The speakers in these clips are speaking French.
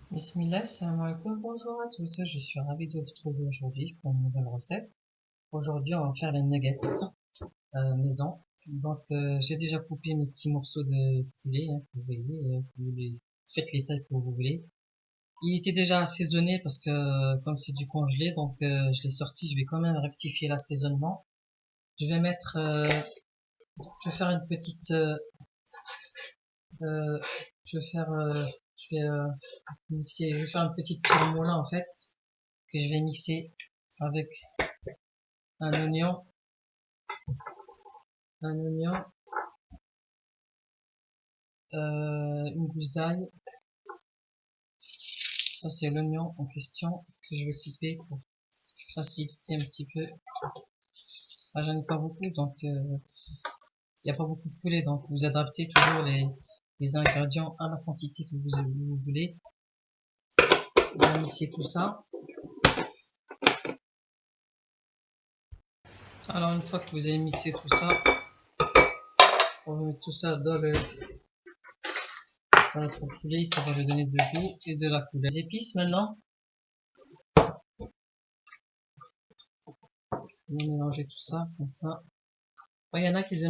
Bismillah, salam alaikum, bonjour à tous, je suis ravi de vous retrouver aujourd'hui pour une nouvelle recette. Aujourd'hui, on va faire les nuggets maison. Donc, j'ai déjà coupé mes petits morceaux de poulet, hein, que vous voyez, faites les tailles que vous voulez. Il était déjà assaisonné parce que comme c'est du congelé, donc je l'ai sorti, je vais quand même rectifier l'assaisonnement. Je vais mettre, je vais faire une petite, euh, je vais faire, je vais mixer, je vais faire une petite tourmoula en fait que je vais mixer avec un oignon, un oignon, une gousse d'ail. Ça c'est l'oignon en question que je vais couper pour faciliter un petit peu. Ah, j'en ai pas beaucoup, donc il n'y a pas beaucoup de poulet, donc vous adaptez toujours les ingrédients à la quantité que vous voulez. On va mixer tout ça. Alors une fois que vous avez mixé tout ça, on va mettre tout ça dans notre poulet, ça va lui donner de goût et de la couleur. Les épices maintenant, on va mélanger tout ça comme ça. Il y en a qui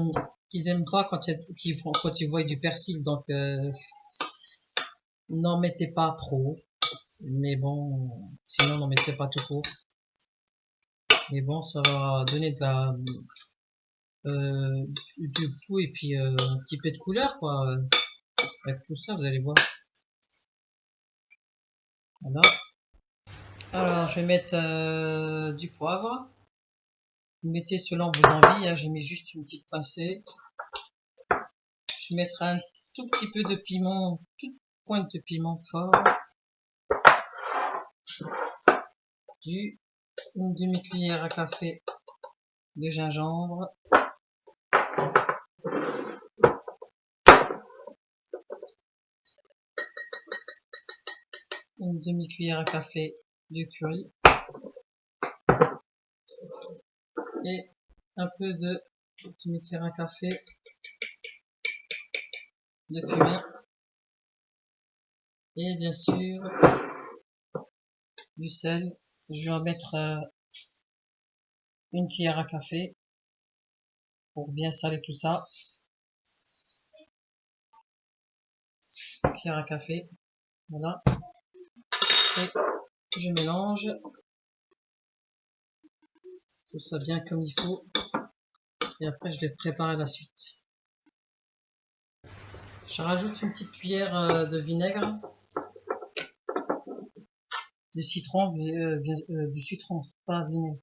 aiment pas quand ils voient du persil, donc n'en mettez pas trop. Mais bon, sinon n'en mettez pas tout court. Mais bon, ça va donner du goût et puis un petit peu de couleur, quoi. Avec tout ça, vous allez voir. Voilà. Alors, je vais mettre du poivre. Vous mettez selon vos envies. Hein. J'ai mis juste une petite pincée. Je vais mettre un tout petit peu de piment, toute pointe de piment fort. Une demi-cuillère à café de gingembre. Une demi-cuillère à café de curry. Et un peu de demi-cuillère à café de cumin. Et bien sûr, du sel. Je vais en mettre une cuillère à café pour bien saler tout ça. Une cuillère à café. Voilà. Et je mélange tout ça bien comme il faut. Et après, je vais préparer la suite. Je rajoute une petite cuillère de vinaigre, du citron, du citron, pas vinaigre.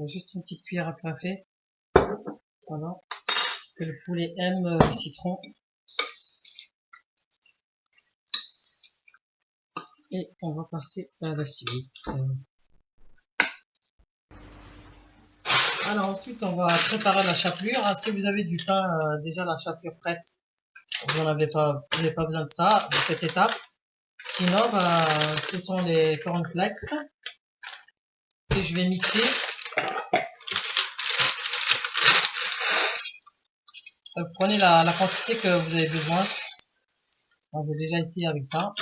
Juste une petite cuillère à café. Voilà. Parce que le poulet aime le citron. Et on va passer à la suite. Alors ensuite, on va préparer la chapelure. Si vous avez du pain, déjà la chapelure prête, vous n'avez pas besoin de ça, de cette étape. Sinon, ce sont les cornflakes que je vais mixer. Prenez la quantité que vous avez besoin. On va déjà essayer avec ça.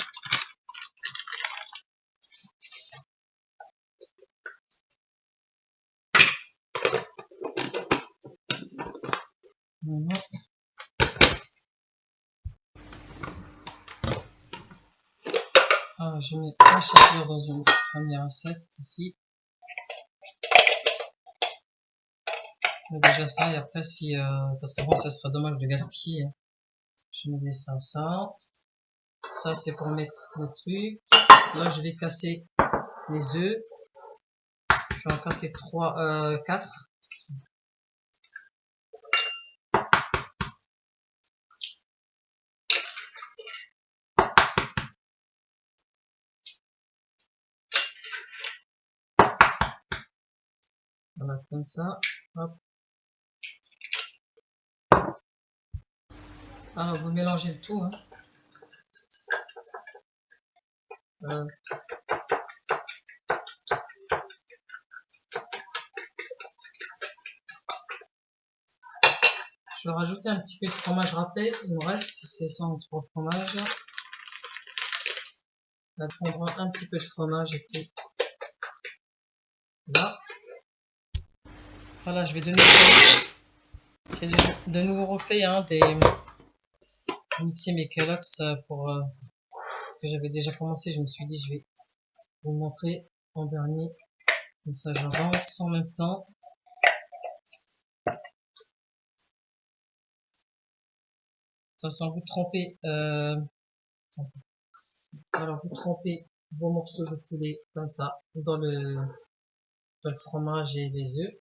Alors, je mets la chapelure dans une première assiette ici. Je mets déjà ça et après parce que bon, ça serait dommage de gaspiller. Hein. Je mets ça. Ça c'est pour mettre le truc. Là, je vais casser les œufs. Je vais en casser 4. Voilà, comme ça. Hop. Alors, vous mélangez le tout. Hein. Je vais rajouter un petit peu de fromage râpé. Il me reste, c'est 103 fromages. Là, on prend un petit peu de fromage et puis là. Voilà, je vais j'ai de nouveau refait mixer mes Kellogg's pour que j'avais déjà commencé. Je me suis dit, je vais vous montrer en dernier. Comme ça, j'avance en même temps. De toute façon, vous trempez, alors vous trempez vos morceaux de poulet comme ça dans le fromage et les œufs.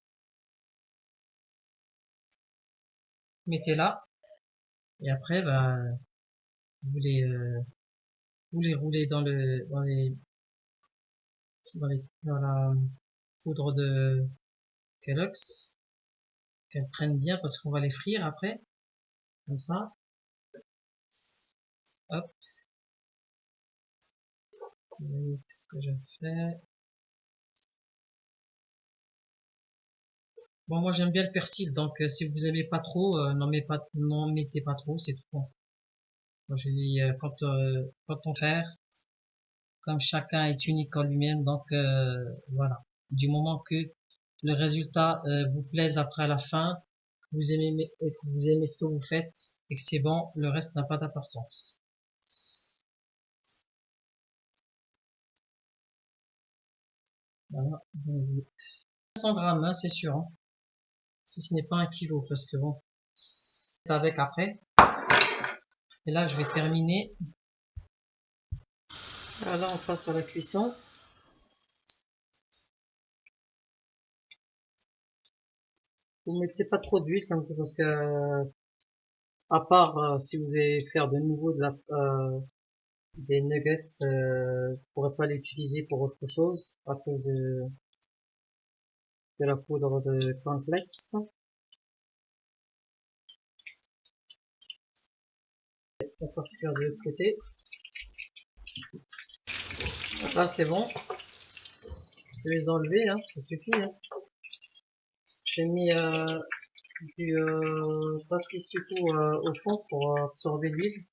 Mettez là et après, bah, vous les roulez dans la poudre de Kellogg's, qu'elles prennent bien parce qu'on va les frire après, comme ça. Hop, ce que je fais. Bon, moi j'aime bien le persil, donc si vous aimez pas trop, n'en mettez pas trop, c'est tout bon. Moi je dis quand on fait, comme chacun est unique en lui-même, donc voilà. Du moment que le résultat vous plaise après à la fin, que vous aimez ce que vous faites et que c'est bon, le reste n'a pas d'importance. Voilà. 500 grammes, hein, c'est sûr. Hein. Si ce n'est pas 1 kilo, parce que bon, avec après. Et là, je vais terminer. Là, on passe à la cuisson. Vous mettez pas trop d'huile comme ça, parce que à part si vous allez faire de nouveau des nuggets, vous pourrez pas l'utiliser pour autre chose à cause de la poudre de cornflakes. On va faire de l'autre côté. Là, c'est bon. Je vais les enlever, hein, ça suffit. Hein. J'ai mis du papier surtout au fond pour absorber l'huile.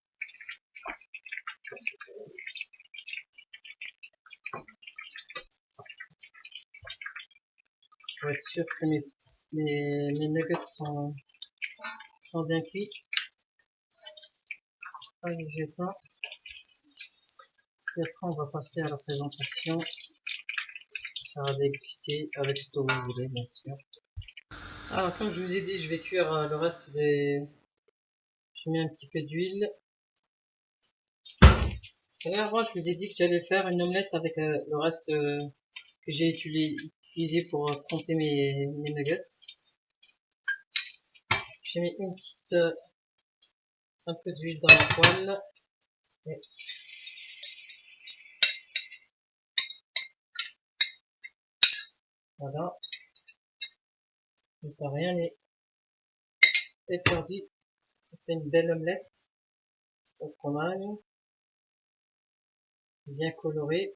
Pour être sûr que mes nuggets sont bien cuits. Allez, j'éteins. Et après, on va passer à la présentation. Ça va déguster avec ce que vous voulez, bien sûr. Alors, comme je vous ai dit, je vais cuire le reste des... Je mets un petit peu d'huile. Avant, je vous ai dit que j'allais faire une omelette avec le reste que j'ai utilisé pour tremper mes nuggets. J'ai mis un peu d'huile dans la poêle. Et voilà. Comme ça, rien n'est perdu. On fait une belle omelette au fromage. Bien colorée.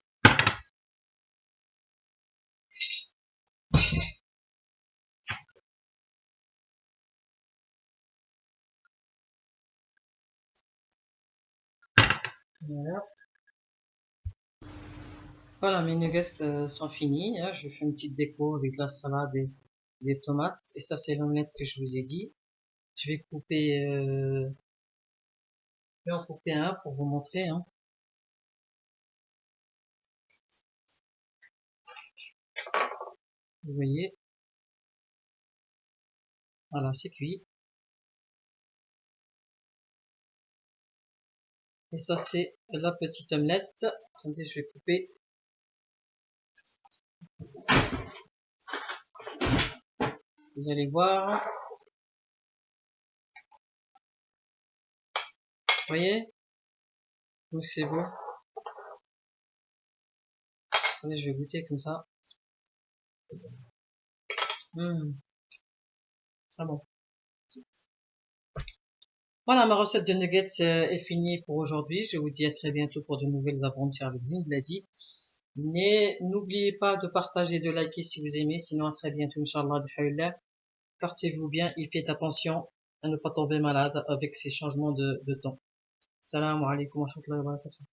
Voilà. Voilà, mes nuggets sont finis. Hein. Je fais une petite déco avec de la salade et des tomates. Et ça, c'est l'omelette que je vous ai dit. Je vais en couper un pour vous montrer. Hein. Vous voyez. Voilà, c'est cuit. Et ça, c'est la petite omelette. Attendez, je vais couper. Vous allez voir. Vous voyez? Donc c'est beau. Attendez, je vais goûter comme ça. Ah bon. Voilà, ma recette de nuggets est finie pour aujourd'hui. Je vous dis à très bientôt pour de nouvelles aventures avec Zingladi. Mais n'oubliez pas de partager et de liker si vous aimez. Sinon, à très bientôt, Inch'Allah, bihaoullah. Portez-vous bien et faites attention à ne pas tomber malade avec ces changements de temps. Salam alaikum wa rahmatullahi wa barakatuh.